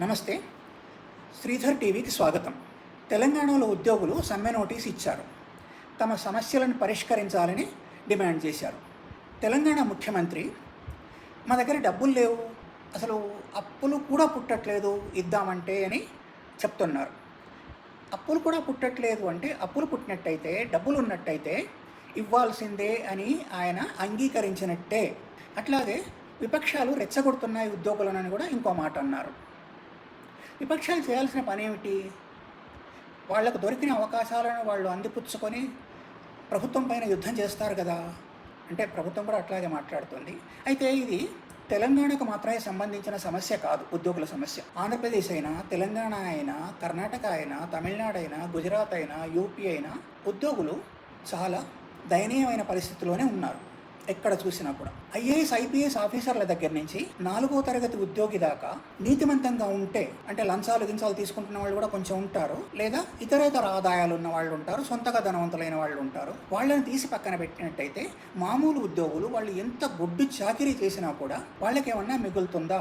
నమస్తే. శ్రీధర్ టీవీకి స్వాగతం. తెలంగాణలో ఉద్యోగులు సమ్మె నోటీస్ ఇచ్చారు. తమ సమస్యలను పరిష్కరించాలని డిమాండ్ చేశారు. తెలంగాణ ముఖ్యమంత్రి మా దగ్గర డబ్బులు లేవు, అసలు అప్పులు కూడా పుట్టట్లేదు ఇద్దామంటే అని చెప్తున్నారు. అప్పులు కూడా పుట్టట్లేదు అంటే అప్పులు పుట్టినట్టయితే డబ్బులు ఉన్నట్టయితే ఇవ్వాల్సిందే అని ఆయన అంగీకరించినట్టే. అట్లాగే విపక్షాలు రెచ్చగొడుతున్నాయి ఉద్యోగులనని కూడా ఇంకో మాట అన్నారు. విపక్షాలు చేయాల్సిన పని ఏమిటి? వాళ్లకు దొరికిన అవకాశాలను వాళ్ళు అందిపుచ్చుకొని ప్రభుత్వం పైన యుద్ధం చేస్తారు కదా. అంటే ప్రభుత్వం కూడా అట్లాగే మాట్లాడుతుంది. అయితే ఇది తెలంగాణకు మాత్రమే సంబంధించిన సమస్య కాదు, ఉద్యోగుల సమస్య. ఆంధ్రప్రదేశ్ అయినా, తెలంగాణ అయినా, కర్ణాటక అయినా, తమిళనాడు అయినా, గుజరాత్ అయినా, యూపీ అయినా ఉద్యోగులు చాలా దయనీయమైన పరిస్థితిలోనే ఉన్నారు. ఎక్కడ చూసినా కూడా ఐఏఎస్ ఐపీఎస్ ఆఫీసర్ల దగ్గర నుంచి 4వ తరగతి ఉద్యోగి దాకా నీతిమంతంగా ఉంటే, అంటే లంచాలు తీసుకుంటున్న వాళ్ళు కూడా కొంచెం ఉంటారు, లేదా ఇతరేతర ఆదాయాలు ఉన్న వాళ్ళు ఉంటారు, సొంతగా ధనవంతులైన వాళ్ళు ఉంటారు. వాళ్ళని తీసి పక్కన పెట్టినట్టయితే మామూలు ఉద్యోగులు వాళ్ళు ఎంత గొడ్డు చాకిరీ చేసినా కూడా వాళ్ళకేమన్నా మిగులుతుందా?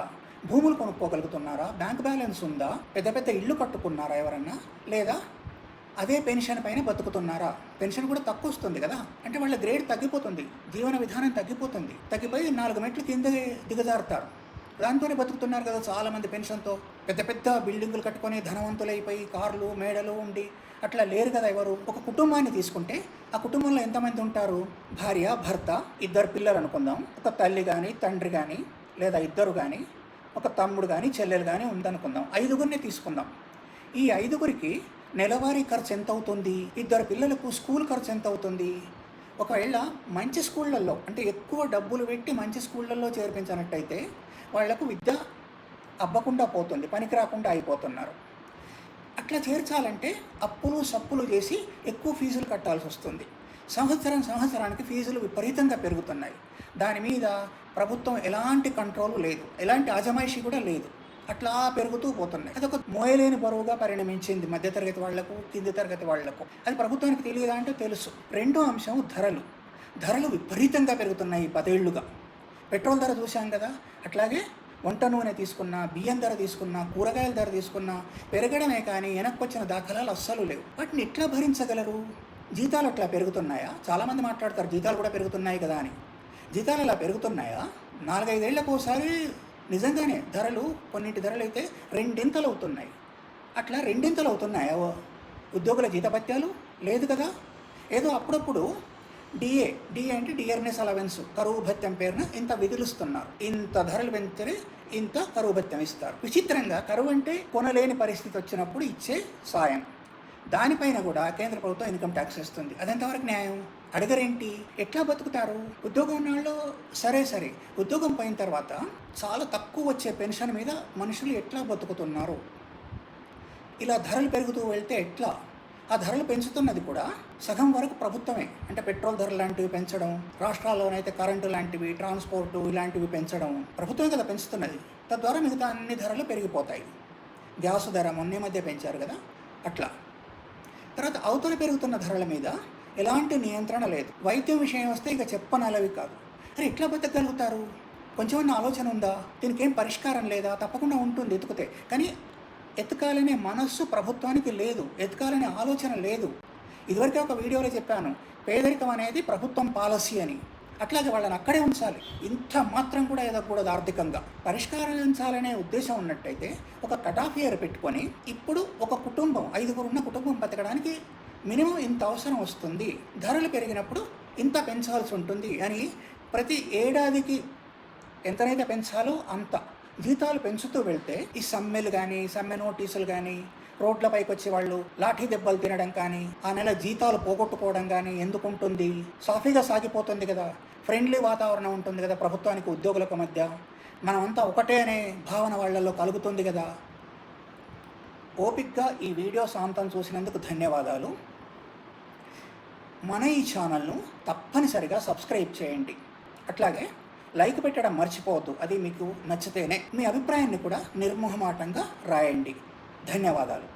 భూములు కొనుక్కోగలుగుతున్నారా? బ్యాంక్ బ్యాలెన్స్ ఉందా? పెద్ద పెద్ద ఇళ్ళు కట్టుకున్నారా ఎవరన్నా? లేదా అదే పెన్షన్ పైన బతుకుతున్నారా? పెన్షన్ కూడా తక్కువ వస్తుంది కదా. అంటే వాళ్ళ గ్రేడ్ తగ్గిపోతుంది, జీవన విధానం తగ్గిపోయి 4 మెట్లు కింద దిగజారుతారు. దాంతోనే బతుకుతున్నారు కదా చాలామంది పెన్షన్తో. పెద్ద పెద్ద బిల్డింగులు కట్టుకొని ధనవంతులైపోయి కార్లు మేడలు ఉండి అట్లా లేరు కదా ఎవరు. ఒక కుటుంబాన్ని తీసుకుంటే ఆ కుటుంబంలో ఎంతమంది ఉంటారు? భార్య, భర్త, 2 పిల్లలు అనుకుందాం. ఒక తల్లి కానీ, తండ్రి కానీ, లేదా 2 కానీ, ఒక తమ్ముడు కానీ, చెల్లెలు కానీ ఉందనుకుందాం. 5గురిని తీసుకుందాం. ఈ 5గురికి నెలవారీ ఖర్చు ఎంత అవుతుంది? 2 పిల్లలకు స్కూల్ ఖర్చు ఎంత అవుతుంది? ఒకవేళ మంచి స్కూళ్ళల్లో, అంటే ఎక్కువ డబ్బులు పెట్టి మంచి స్కూళ్ళల్లో చేర్పించినట్టయితే వాళ్లకు విద్య అబ్బకుండా పోతుంది, పనికి రాకుండా అయిపోతున్నారు. అట్లా చేర్చాలంటే అప్పులు సప్పులు చేసి ఎక్కువ ఫీజులు కట్టాల్సి వస్తుంది. సంవత్సరానికి ఫీజులు విపరీతంగా పెరుగుతున్నాయి. దాని మీద ప్రభుత్వం ఎలాంటి కంట్రోల్ లేదు, ఎలాంటి అజమాయిషీ కూడా లేదు. అట్లా పెరుగుతూ పోతున్నాయి. అదొక మోయలేని బరువుగా పరిణమించింది మధ్యతరగతి వాళ్లకు, కింది తరగతి వాళ్లకు. అది ప్రభుత్వానికి తెలియదా అంటే తెలుసు. రెండో అంశం ధరలు విపరీతంగా పెరుగుతున్నాయి 10 ఏళ్లుగా. పెట్రోల్ ధర చూశాం కదా. అట్లాగే వంట నూనె తీసుకున్నా, బియ్యం ధర తీసుకున్నా, కూరగాయల ధర తీసుకున్నా పెరగడమే కానీ వెనక్కొచ్చిన దాఖలాలు అస్సలు లేవు. వాటిని ఎట్లా భరించగలరు? జీతాలు అట్లా పెరుగుతున్నాయా? చాలామంది మాట్లాడతారు జీతాలు కూడా పెరుగుతున్నాయి కదా అని. జీతాలు అలా పెరుగుతున్నాయా? 4-5 ఏళ్లకు ఒకసారి నిజంగానే కొన్నింటి ధరలు అయితే 2 అవుతున్నాయి. అట్లా 2 అవుతున్నాయా ఉద్యోగుల జీతభత్యాలు? లేదు కదా. ఏదో అప్పుడప్పుడు డిఏ అంటే డియర్నెస్ అలవెన్స్, కరువు భత్యం పేరున ఇంత విధులుస్తున్నారు. ఇంత ధరలు పెంచితే ఇంత కరువు భత్యం ఇస్తారు. విచిత్రంగా కరువు అంటే కొనలేని పరిస్థితి వచ్చినప్పుడు ఇచ్చే సాయం. దానిపైన కూడా కేంద్ర ప్రభుత్వం ఇన్కమ్ ట్యాక్స్ ఇస్తుంది. అదెంతవరకు న్యాయం? అడగరేంటి? ఎట్లా బతుకుతారు? ఉద్యోగం ఉన్నాళ్ళు సరే, ఉద్యోగం పోయిన తర్వాత చాలా తక్కువ వచ్చే పెన్షన్ మీద మనుషులు ఎట్లా బతుకుతున్నారు? ఇలా ధరలు పెరుగుతూ వెళ్తే ఎట్లా? ఆ ధరలు పెంచుతున్నది కూడా సగం వరకు ప్రభుత్వమే. అంటే పెట్రోల్ ధరలు లాంటివి పెంచడం, రాష్ట్రాల్లోనైతే కరెంటు లాంటివి, ట్రాన్స్పోర్టు ఇలాంటివి పెంచడం ప్రభుత్వమే కదా పెంచుతున్నది. తద్వారా మిగతా అన్ని ధరలు పెరిగిపోతాయి. గ్యాస్ ధర మొన్న మధ్య పెంచారు కదా, అట్లా. తర్వాత అవతల పెరుగుతున్న ధరల మీద ఎలాంటి నియంత్రణ లేదు. వైద్యం విషయం వస్తే ఇక చెప్పనలవి కాదు. అరే ఎట్లా బతకగలుగుతారు? కొంచెమన్నా ఆలోచన ఉందా? దీనికి ఏం పరిష్కారం లేదా? తప్పకుండా ఉంటుంది ఎతుకుతే. కానీ ఎతకాలనే మనస్సు ప్రభుత్వానికి లేదు, ఎతకాలనే ఆలోచన లేదు. ఇదివరకే ఒక వీడియోలో చెప్పాను, పేదరికం అనేది ప్రభుత్వం పాలసీ అని. అట్లాగే వాళ్ళని అక్కడే ఉంచాలి. ఇంత మాత్రం కూడా ఎదగకూడదు. ఆర్థికంగా పరిష్కరించాలనే ఉద్దేశం ఉన్నట్టయితే ఒక కటాఫ్ ఇయర్ పెట్టుకొని, ఇప్పుడు ఒక కుటుంబం 5గురు ఉన్న కుటుంబం బతకడానికి మినిమం ఇంత అవసరం వస్తుంది, ధరలు పెరిగినప్పుడు ఇంత పెంచాల్సి ఉంటుంది అని ప్రతి ఏడాదికి ఎంతనైతే పెంచాలో అంత జీతాలు పెంచుతూ వెళ్తే ఈ సమ్మెలు కానీ, సమ్మె నోటీసులు కానీ, రోడ్లపైకి వచ్చి వాళ్ళు లాఠీ దెబ్బలు తినడం కానీ, ఆ నెల జీతాలు పోగొట్టుకోవడం కానీ ఎందుకు ఉంటుంది? సాఫీగా సాగిపోతుంది కదా. ఫ్రెండ్లీ వాతావరణం ఉంటుంది కదా ప్రభుత్వానికి ఉద్యోగులకు మధ్య. మనమంతా ఒకటే అనే భావన వాళ్ళల్లో కలుగుతుంది కదా. ఓపిక్గా ఈ వీడియో సాంతం చూసినందుకు ధన్యవాదాలు. మన ఈ ఛానల్ను తప్పనిసరిగా సబ్స్క్రైబ్ చేయండి. అట్లాగే లైక్ పెట్టడం మర్చిపోవద్దు. అది మీకు నచ్చితేనే. మీ అభిప్రాయాన్ని కూడా నిర్మోహమాటంగా రాయండి. ధన్యవాదాలు.